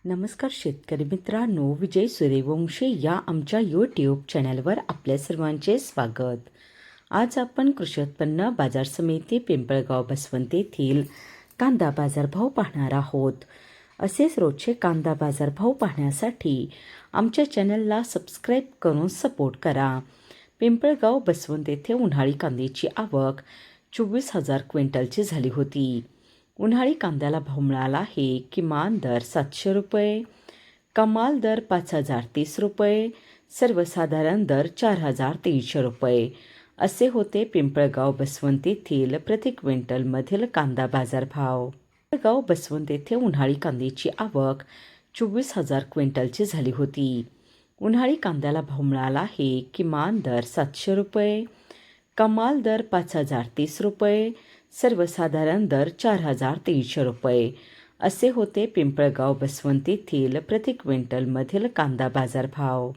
नमस्कार शेतकरी मित्रांनो, विजय सूर्यवंशी या आमच्या यूट्यूब चॅनलवर आपल्या सर्वांचे स्वागत. आज आपण कृषी उत्पन्न बाजार समिती पिंपळगाव बसवंत येथील कांदा बाजारभाव पाहणार आहोत. असेच रोजचे कांदा बाजारभाव पाहण्यासाठी आमच्या चॅनलला सबस्क्राईब करून सपोर्ट करा. पिंपळगाव बसवंत येथे उन्हाळी कांद्याची आवक 24,000 क्विंटलची झाली होती. उन्हाळी कांद्याला भाव मिळाला आहे. किमान दर 700 रुपये, कमाल दर 5,030 रुपये, सर्वसाधारण दर 4,300 रुपये असे होते पिंपळगाव बसवंत येथील प्रति क्विंटलमधील कांदा बाजारभाव. पिंपळगाव बसवंत येथे उन्हाळी कांद्याची आवक 24,000 क्विंटलची झाली होती. उन्हाळी कांद्याला भाव मिळाला आहे. किमान दर 700 रुपये, कमाल दर 5,030 रुपये, सर्वसाधारण दर 4,300 रुपये असे होते पिंपळगाव बसवंत येथील प्रति क्विंटलमधील कांदा बाजारभाव.